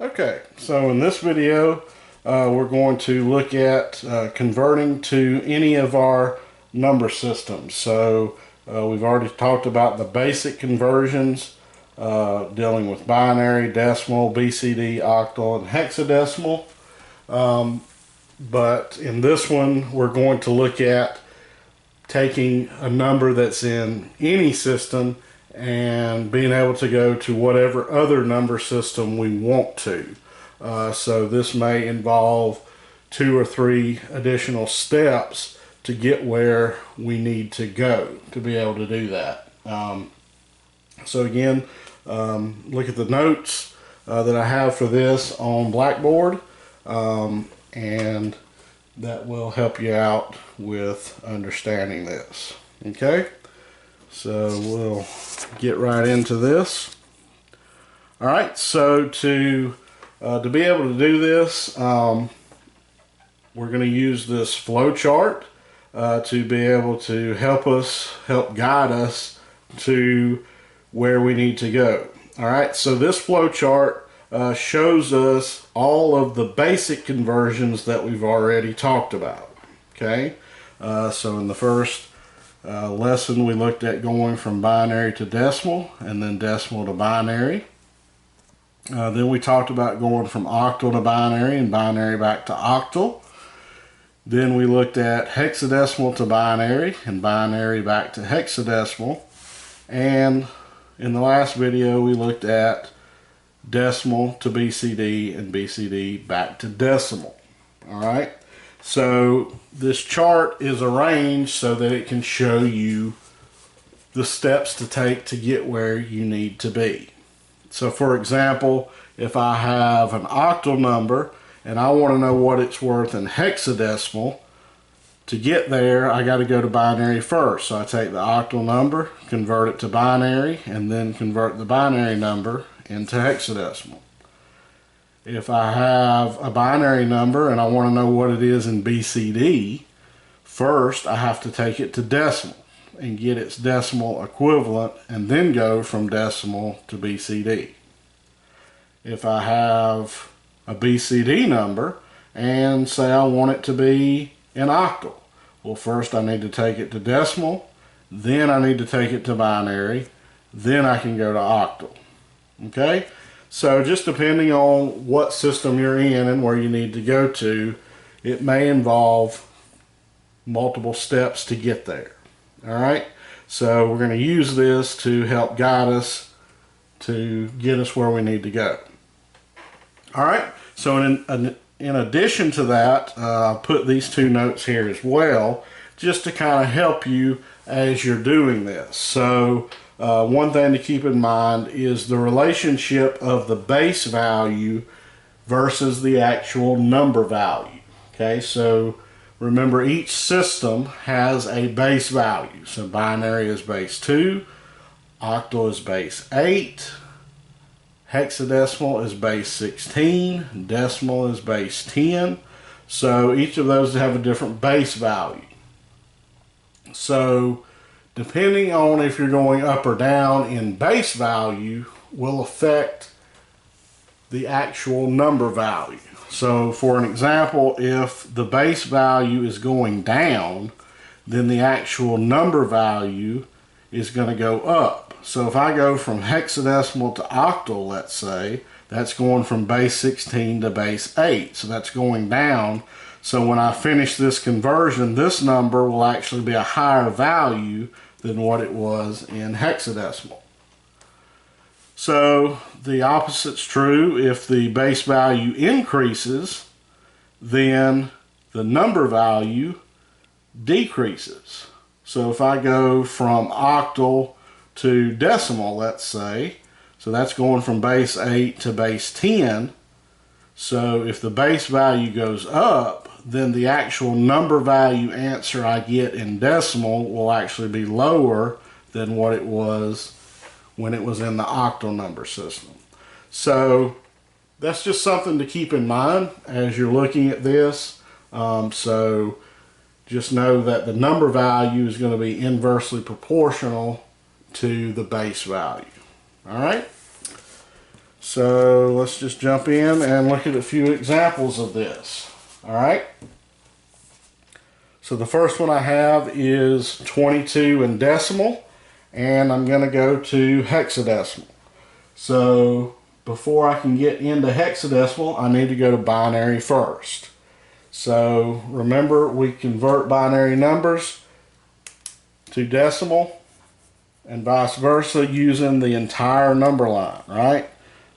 Okay, so in this video we're going to look at converting to any of our number systems. So we've already talked about the basic conversions dealing with binary, decimal, BCD, octal, and hexadecimal. But in this one we're going to look at taking a number that's in any system and being able to go to whatever other number system we want to. So this may involve 2 or 3 additional steps to get where we need to go to be able to do that. So again, look at the notes that I have for this on Blackboard, and that will help you out with understanding this. Okay, so we'll get right into this. All right, so to be able to do this, we're going to use this flow chart to be able to help guide us to where we need to go. All right, so this flow chart shows us all of the basic conversions that we've already talked about. Okay, so in the first lesson we looked at going from binary to decimal and then decimal to binary. Then we talked about going from octal to binary and binary back to octal. Then we looked at hexadecimal to binary and binary back to hexadecimal. And in the last video we looked at decimal to BCD and BCD back to decimal. Alright, so this chart is arranged so that it can show you the steps to take to get where you need to be. So for example, if I have an octal number and I want to know what it's worth in hexadecimal, to get there I got to go to binary first. So I take the octal number, convert it to binary, and then convert the binary number into hexadecimal. If I have a binary number and I want to know what it is in BCD, first I have to take it to decimal and get its decimal equivalent and then go from decimal to BCD. If I have a BCD number and say I want it to be in octal, well, first I need to take it to decimal, then I need to take it to binary, then I can go to octal. Okay, so just depending on what system you're in and where you need to go to, it may involve multiple steps to get there. All right, so we're going to use this to help guide us to get us where we need to go. All right, so in addition to that, I'll put these 2 notes here as well, just to kind of help you as you're doing this. So one thing to keep in mind is the relationship of the base value versus the actual number value. Okay, so remember each system has a base value. So binary is base 2, octal is base 8, hexadecimal is base 16, decimal is base 10. So each of those have a different base value. So depending on if you're going up or down in base value will affect the actual number value. So for an example, if the base value is going down, then the actual number value is going to go up. So if I go from hexadecimal to octal, let's say, that's going from base 16 to base 8. So that's going down. So when I finish this conversion, this number will actually be a higher value than what it was in hexadecimal. So the opposite's true. If the base value increases, then the number value decreases. So if I go from octal to decimal, let's say, so that's going from base 8 to base 10. So if the base value goes up, then the actual number value answer I get in decimal will actually be lower than what it was when it was in the octal number system. So that's just something to keep in mind as you're looking at this. So just know that the number value is going to be inversely proportional to the base value. All right. So let's just jump in and look at a few examples of this. All right. So the first one I have is 22 in decimal, and I'm going to go to hexadecimal. So before I can get into hexadecimal, I need to go to binary first. So remember, we convert binary numbers to decimal and vice versa using the entire number line, right?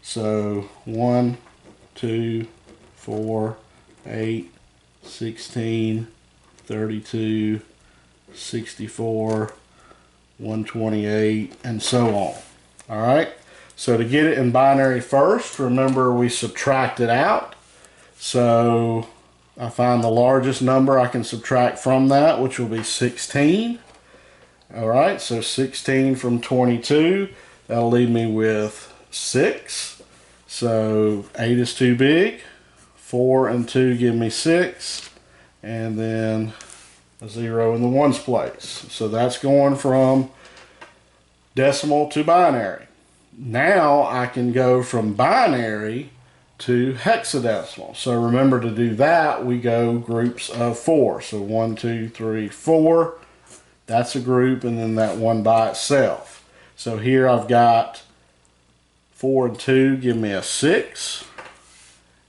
So 1, 2, 4, 8, 16, 32, 64, 128, and so on. All right. So to get it in binary first, remember we subtract it out. So I find the largest number I can subtract from that, which will be 16. All right, so 16 from 22, that'll leave me with 6. So 8 is too big. 4 and 2 give me 6. And then a 0 in the ones place. So that's going from decimal to binary. Now I can go from binary to hexadecimal. So remember, to do that, we go groups of 4. So 1, 2, 3, 4. That's a group, and then that one by itself. So here I've got 4 and 2 give me a 6.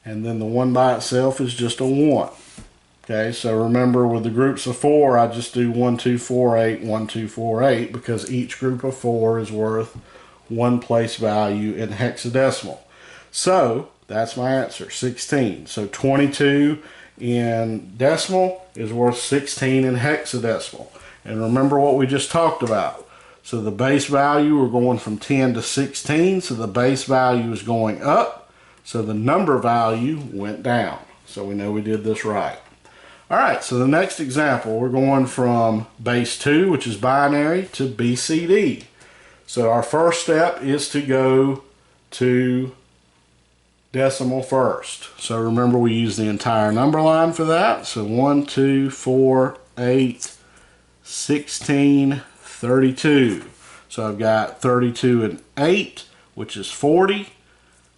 And then the one by itself is just a 1. Okay, so remember, with the groups of 4, I just do 1, 2, 4, 8, 1, 2, 4, 8, because each group of 4 is worth one place value in hexadecimal. So that's my answer, 16. So 22 in decimal is worth 16 in hexadecimal. And remember what we just talked about. So the base value, we're going from 10 to 16, so the base value is going up, so the number value went down. So we know we did this right. All right, so the next example, we're going from base 2, which is binary, to BCD. So our first step is to go to decimal first. So remember, we use the entire number line for that. So 1, 2, 4, 8, 16, 32. So I've got 32 and 8, which is 40,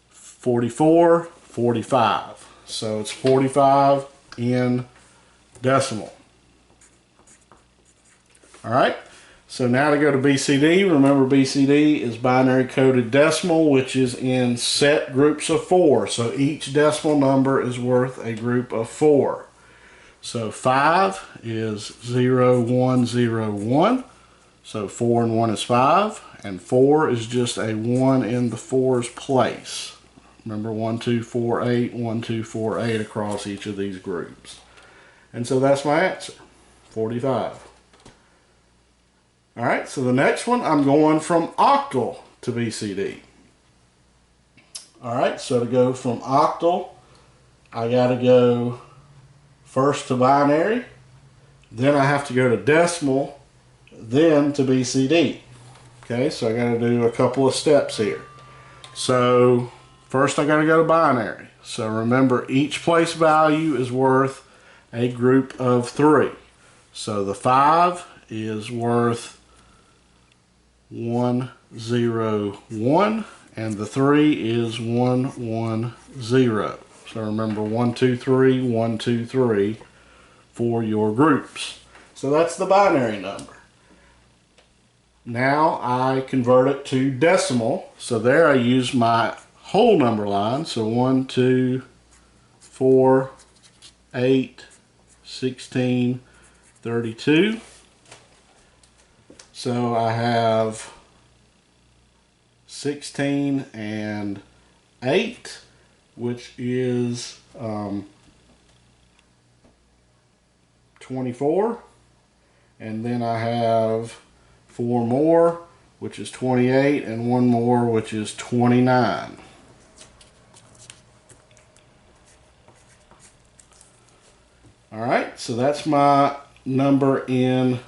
44, 45. So it's 45 in decimal. All right. So now to go to BCD, remember BCD is binary coded decimal, which is in set groups of 4. So each decimal number is worth a group of 4. So 5 is 0, 1, 0, 1. So 4 and 1 is 5. And 4 is just a 1 in the 4's place. Remember, 1, 2, 4, 8, 1, 2, 4, 8 across each of these groups. And so that's my answer, 45. All right, so the next one, I'm going from octal to BCD. All right, so to go from octal, I got to go first to binary, then I have to go to decimal, then to BCD. Okay, so I got to do a couple of steps here. So first I got to go to binary. So remember, each place value is worth a group of 3. So the 5 is worth 1, 0, 1, and the 3 is 1, 1, 0. So remember, 1, 2, 3, 1, 2, 3 for your groups. So that's the binary number. Now I convert it to decimal. So there I use my whole number line. So 1, 2, 4, 8, 16, 32. So I have 16 and 8, which is 24. And then I have 4 more, which is 28, and 1 more, which is 29. All right, so that's my number in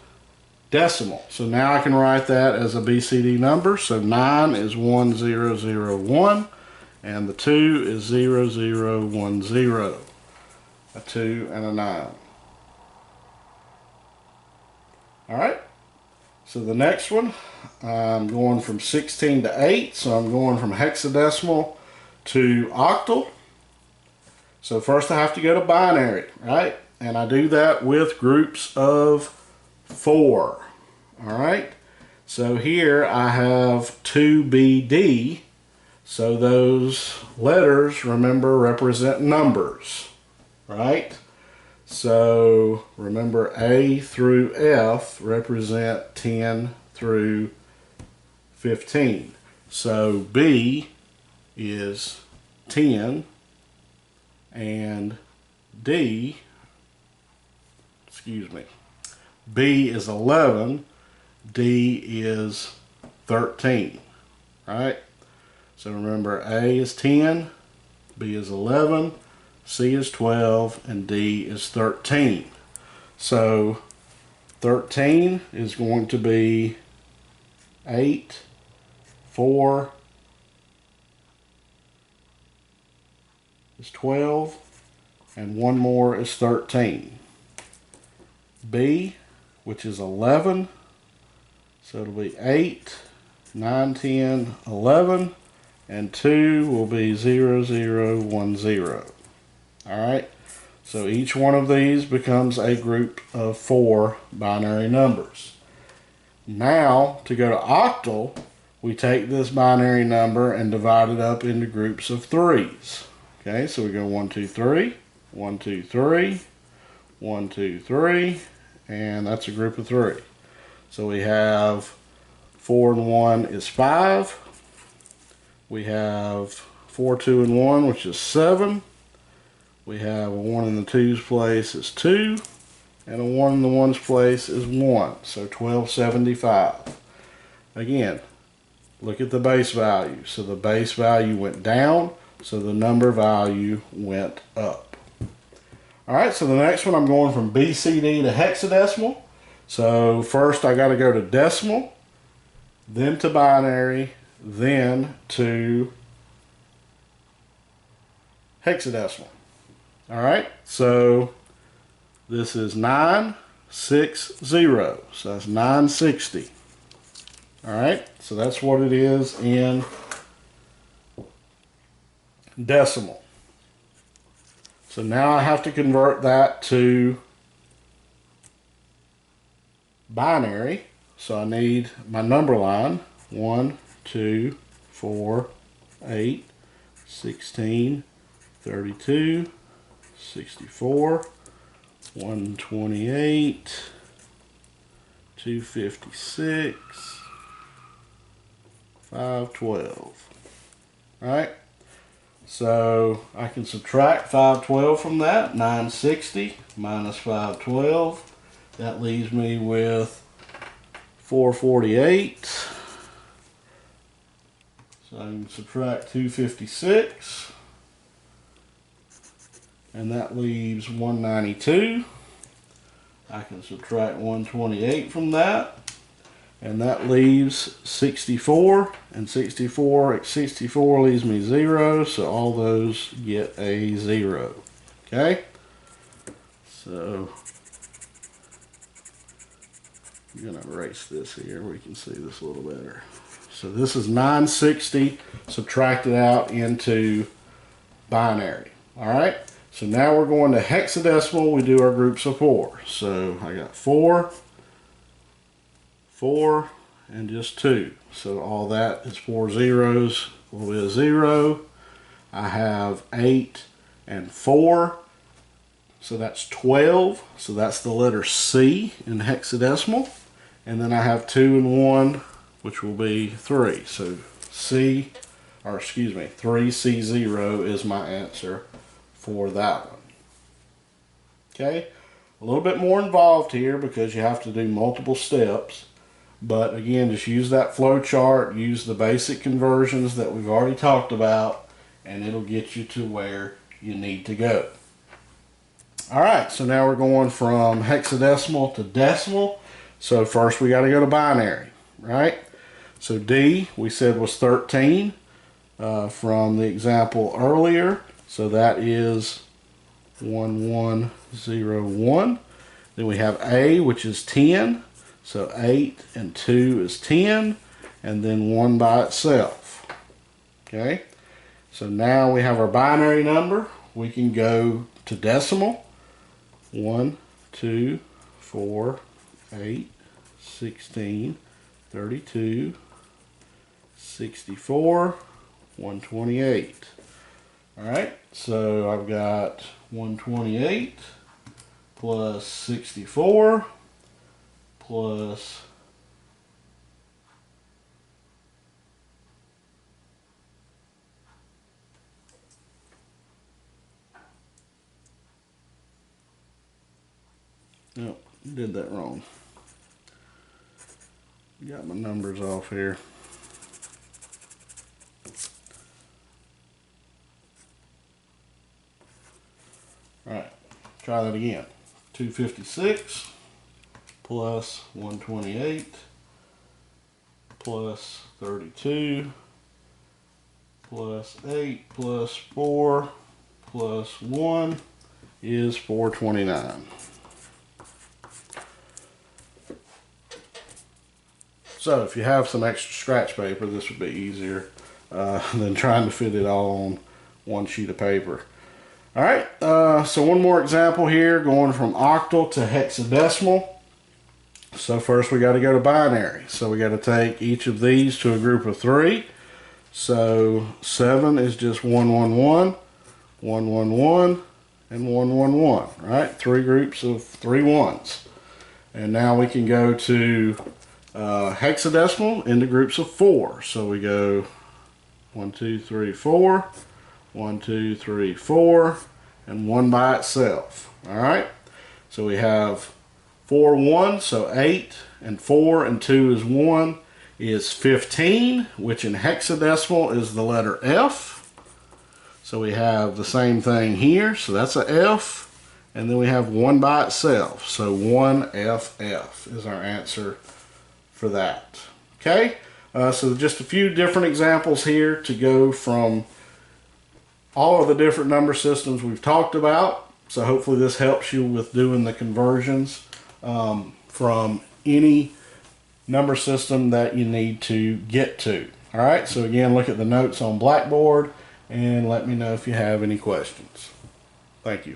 decimal. So now I can write that as a BCD number. So 9 is 1001, and the 2 is 0010. A 2 and a 9. All right. So the next one, I'm going from 16 to 8. So I'm going from hexadecimal to octal. So first I have to go to binary, right? And I do that with groups of 4. All right. So here I have 2BD. So those letters, remember, represent numbers, right? So remember, A through F represent 10 through 15. So B is 10 and B is 11, D is 13, right? So remember, A is 10, B is 11, C is 12, and D is 13. So 13 is going to be 8, 4 is 12, and one more is 13. B, which is 11, so it'll be 8, 9, 10, 11, and 2 will be 0, 0, 1, 0. Alright, so each one of these becomes a group of 4 binary numbers. Now, to go to octal, we take this binary number and divide it up into groups of 3s. Okay, so we go 1, 2, 3, 1, 2, 3, 1, 2, 3, and that's a group of 3. So we have 4 and 1 is 5. We have 4, 2, and 1, which is 7. We have a 1 in the 2's place is 2. And a 1 in the 1's place is 1. So 1275. Again, look at the base value. So the base value went down, so the number value went up. Alright, so the next one I'm going from BCD to hexadecimal. So first I got to go to decimal, then to binary, then to hexadecimal. Alright, so this is 960, so that's 960. Alright, so that's what it is in decimal. So now I have to convert that to binary. So I need my number line. 1, 2, 4, 8, 16, 32, 64, 128, 256, 512. Alright, so I can subtract 512 from that. 960 minus 512. That leaves me with 448. So I can subtract 256. And that leaves 192. I can subtract 128 from that. And that leaves 64. And 64 leaves me 0. So all those get a 0. Okay? So I'm going to erase this here. We can see this a little better. So this is 960 subtracted out into binary. Alright? So now we're going to hexadecimal. We do our groups of 4. So I got 4, 4, and just 2. So all that is 4 zeros will be a 0. I have 8 and 4. So that's 12. So that's the letter C in hexadecimal. And then I have 2 and 1, which will be 3. So 3C0 is my answer for that one. Okay, a little bit more involved here because you have to do multiple steps, but again, just use that flow chart, use the basic conversions that we've already talked about, and it'll get you to where you need to go. Alright, so now we're going from hexadecimal to decimal. So first we got to go to binary, right? So D we said was 13 from the example earlier. So that is 1101. Then we have A, which is 10. So 8 and 2 is 10. And then 1 by itself. Okay. So now we have our binary number. We can go to decimal. 1, 2, 4, 8, 16, 32, 64, 128. Alright, so I've got 128 plus 64 plus oh, did that wrong. Got my numbers off here. Alright, try that again. 256 plus 128 plus 32 plus 8 plus 4 plus 1 is 429. So if you have some extra scratch paper, this would be easier than trying to fit it all on one sheet of paper. Alright, so one more example here, going from octal to hexadecimal. So first we got to go to binary. So we got to take each of these to a group of 3. So 7 is just 111, 111, and 111. Right, 3 groups of 3 ones. And now we can go to hexadecimal into groups of 4. So we go 1, 2, 3, 4, 1, 2, 3, 4, and 1 by itself. All right. So we have 4 1, so 8, and 4 and 2 is 1 is 15, which in hexadecimal is the letter F. So we have the same thing here. So that's a F, and then we have 1 by itself. So 1FF is our answer for that. Okay, so just a few different examples here to go from all of the different number systems we've talked about. So hopefully this helps you with doing the conversions from any number system that you need to get to. All right, so again, look at the notes on Blackboard and let me know if you have any questions. Thank you.